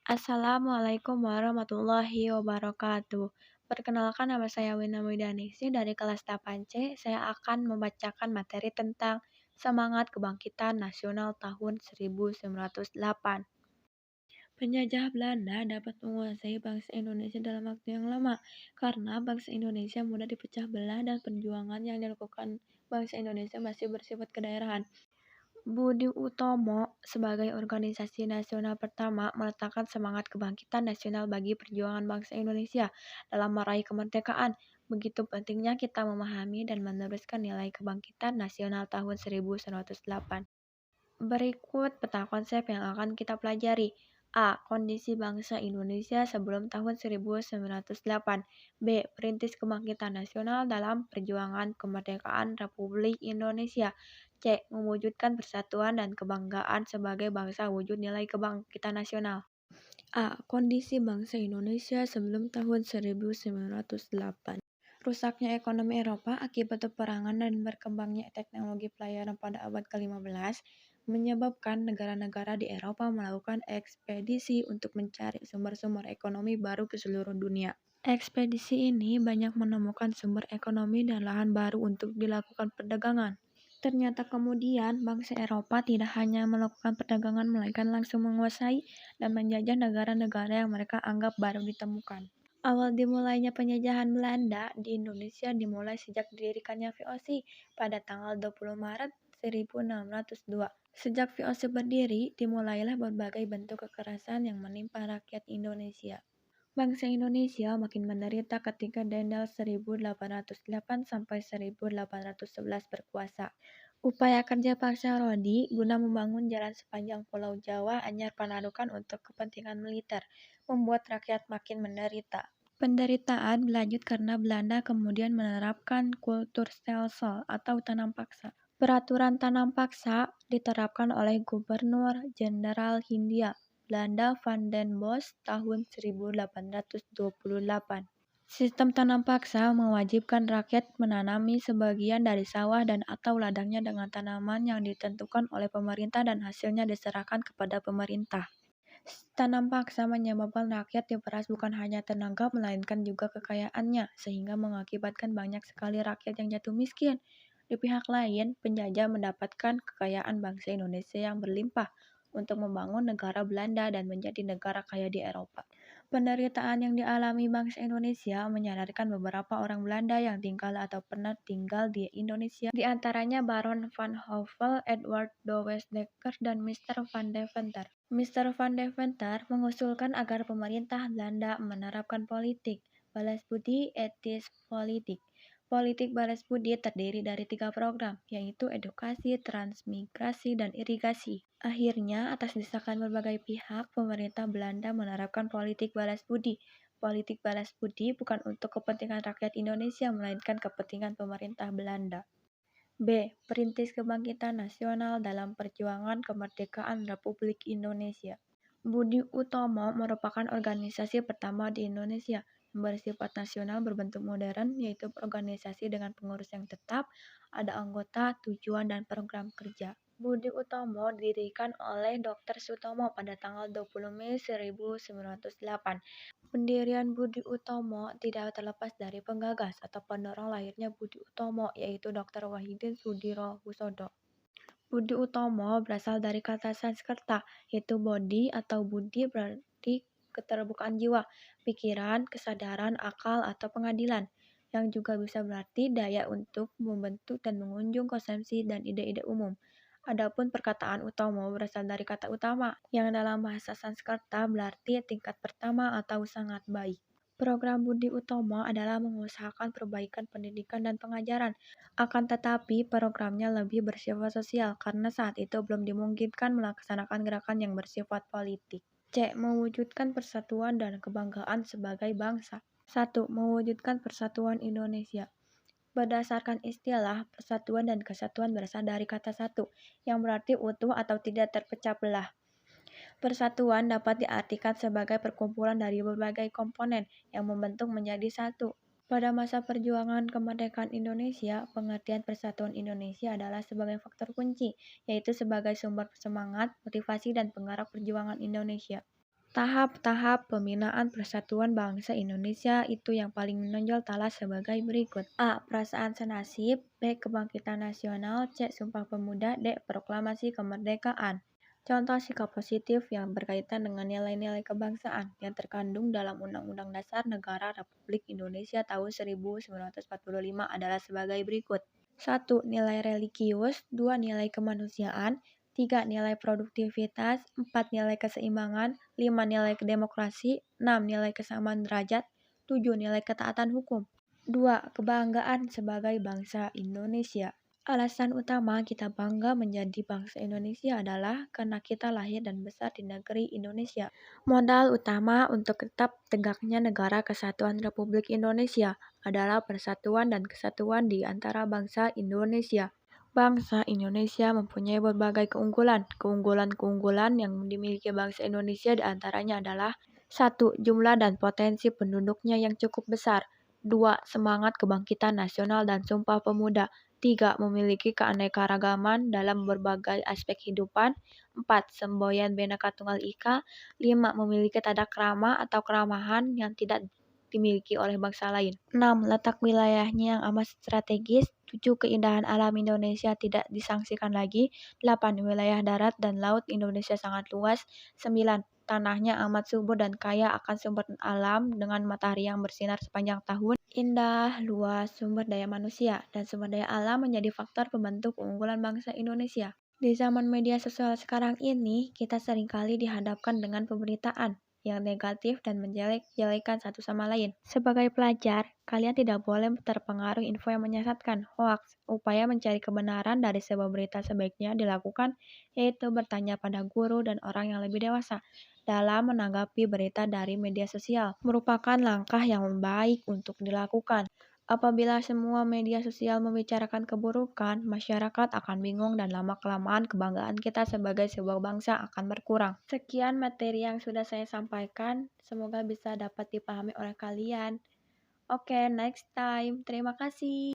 Assalamualaikum warahmatullahi wabarakatuh. Perkenalkan nama saya Wina Widianingsih dari kelas 8 C. Saya akan membacakan materi tentang semangat kebangkitan nasional tahun 1908. Penjajah Belanda dapat menguasai bangsa Indonesia dalam waktu yang lama karena bangsa Indonesia mudah dipecah belah dan perjuangan yang dilakukan bangsa Indonesia masih bersifat kedaerahan. Budi Utomo sebagai organisasi nasional pertama meletakkan semangat kebangkitan nasional bagi perjuangan bangsa Indonesia dalam meraih kemerdekaan. Begitu pentingnya kita memahami dan meneruskan nilai kebangkitan nasional tahun 1908. Berikut peta konsep yang akan kita pelajari. A. Kondisi bangsa Indonesia sebelum tahun 1908. B. Perintis kebangkitan nasional dalam perjuangan kemerdekaan Republik Indonesia. C. Mewujudkan persatuan dan kebanggaan sebagai bangsa wujud nilai kebangkitan nasional. A. Kondisi bangsa Indonesia sebelum tahun 1908. Rusaknya ekonomi Eropa akibat peperangan dan berkembangnya teknologi pelayaran pada abad ke-15 menyebabkan negara-negara di Eropa melakukan ekspedisi untuk mencari sumber-sumber ekonomi baru ke seluruh dunia. Ekspedisi ini banyak menemukan sumber ekonomi dan lahan baru untuk dilakukan perdagangan. Ternyata kemudian bangsa Eropa tidak hanya melakukan perdagangan melainkan langsung menguasai dan menjajah negara-negara yang mereka anggap baru ditemukan. Awal dimulainya penjajahan Belanda di Indonesia dimulai sejak didirikannya VOC pada tanggal 20 Maret 1602. Sejak VOC berdiri, dimulailah berbagai bentuk kekerasan yang menimpa rakyat Indonesia. Bangsa Indonesia makin menderita ketika Dendel 1808 sampai 1811 berkuasa. Upaya kerja paksa Rodi guna membangun jalan sepanjang Pulau Jawa Anyar Panarukan untuk kepentingan militer membuat rakyat makin menderita. Penderitaan berlanjut karena Belanda kemudian menerapkan kultur stelsel atau tanam paksa. Peraturan tanam paksa diterapkan oleh Gubernur Jenderal Hindia Belanda Van den Bosch tahun 1828. Sistem tanam paksa mewajibkan rakyat menanami sebagian dari sawah dan atau ladangnya dengan tanaman yang ditentukan oleh pemerintah dan hasilnya diserahkan kepada pemerintah. Tanam paksa menyebabkan rakyat diperas bukan hanya tenaga melainkan juga kekayaannya, sehingga mengakibatkan banyak sekali rakyat yang jatuh miskin. Di pihak lain, penjajah mendapatkan kekayaan bangsa Indonesia yang berlimpah untuk membangun negara Belanda dan menjadi negara kaya di Eropa. Penderitaan yang dialami bangsa Indonesia menyadarkan beberapa orang Belanda yang tinggal atau pernah tinggal di Indonesia, di antaranya Baron van Hove, Edward de Westdekker, dan Mr. van Deventer. Mr. van Deventer mengusulkan agar pemerintah Belanda menerapkan politik balas budi etis politik. Politik balas budi terdiri dari 3 program, yaitu edukasi, transmigrasi, dan irigasi. Akhirnya, atas desakan berbagai pihak, pemerintah Belanda menerapkan politik balas budi. Politik balas budi bukan untuk kepentingan rakyat Indonesia, melainkan kepentingan pemerintah Belanda. B. Perintis kebangkitan nasional dalam perjuangan kemerdekaan Republik Indonesia. Budi Utomo merupakan organisasi pertama di Indonesia yang bersifat nasional berbentuk modern, yaitu organisasi dengan pengurus yang tetap, ada anggota, tujuan, dan program kerja. Budi Utomo didirikan oleh Dr. Sutomo pada tanggal 20 Mei 1908. Pendirian Budi Utomo tidak terlepas dari penggagas atau pendorong lahirnya Budi Utomo, yaitu Dr. Wahidin Sudirohusodo. Budi Utomo berasal dari kata Sanskerta, yaitu bodhi atau budi berarti keterbukaan jiwa, pikiran, kesadaran, akal, atau pengadilan, yang juga bisa berarti daya untuk membentuk dan mengunjung konsepsi dan ide-ide umum. Adapun perkataan Utomo berasal dari kata utama, yang dalam bahasa Sanskerta berarti tingkat pertama atau sangat baik. Program Budi Utomo adalah mengusahakan perbaikan pendidikan dan pengajaran. Akan tetapi, programnya lebih bersifat sosial karena saat itu belum dimungkinkan melaksanakan gerakan yang bersifat politik. C. Mewujudkan persatuan dan kebanggaan sebagai bangsa. 1. Mewujudkan persatuan Indonesia. Berdasarkan istilah, persatuan dan kesatuan berasal dari kata satu, yang berarti utuh atau tidak terpecah belah. Persatuan dapat diartikan sebagai perkumpulan dari berbagai komponen yang membentuk menjadi satu. Pada masa perjuangan kemerdekaan Indonesia, pengertian persatuan Indonesia adalah sebagai faktor kunci, yaitu sebagai sumber semangat, motivasi, dan penggerak perjuangan Indonesia. Tahap-tahap pembinaan persatuan bangsa Indonesia itu yang paling menonjol talas sebagai berikut. A. Perasaan senasib. B. Kebangkitan nasional. C. Sumpah Pemuda. D. Proklamasi Kemerdekaan. Contoh sikap positif yang berkaitan dengan nilai-nilai kebangsaan yang terkandung dalam Undang-Undang Dasar Negara Republik Indonesia tahun 1945 adalah sebagai berikut. 1. Nilai religius. 2. Nilai kemanusiaan. 3. Nilai produktivitas. 4. Nilai keseimbangan. 5. Nilai demokrasi. 6. Nilai kesamaan derajat. 7. Nilai ketaatan hukum. 2. Kebanggaan sebagai bangsa Indonesia. Alasan utama kita bangga menjadi bangsa Indonesia adalah karena kita lahir dan besar di negeri Indonesia. Modal utama untuk tetap tegaknya negara kesatuan Republik Indonesia adalah persatuan dan kesatuan di antara bangsa Indonesia. Bangsa Indonesia mempunyai berbagai keunggulan. Keunggulan-keunggulan yang dimiliki bangsa Indonesia diantaranya adalah 1. Jumlah dan potensi penduduknya yang cukup besar. 2. Semangat kebangkitan nasional dan Sumpah Pemuda. 3. Memiliki keanekaragaman dalam berbagai aspek kehidupan. 4. Semboyan Bhinneka Tunggal Ika. 5. Memiliki tata krama atau keramahan yang tidak dimiliki oleh bangsa lain. 6. Letak wilayahnya yang amat strategis. 7. Keindahan alam Indonesia tidak disangsikan lagi. 8. Wilayah darat dan laut Indonesia sangat luas. 9. Tanahnya amat subur dan kaya akan sumber alam dengan matahari yang bersinar sepanjang tahun. Indah, luas, sumber daya manusia, dan sumber daya alam menjadi faktor pembentuk keunggulan bangsa Indonesia. Di zaman media sosial sekarang ini, kita seringkali dihadapkan dengan pemberitaan yang negatif dan menjelek-jelekan satu sama lain. Sebagai pelajar, kalian tidak boleh terpengaruh info yang menyesatkan, hoax. Upaya mencari kebenaran dari sebuah berita sebaiknya dilakukan, yaitu bertanya pada guru dan orang yang lebih dewasa dalam menanggapi berita dari media sosial. Merupakan langkah yang baik untuk dilakukan. Apabila semua media sosial membicarakan keburukan, masyarakat akan bingung dan lama-kelamaan kebanggaan kita sebagai sebuah bangsa akan berkurang. Sekian materi yang sudah saya sampaikan, semoga bisa dapat dipahami oleh kalian. Oke, next time. Terima kasih.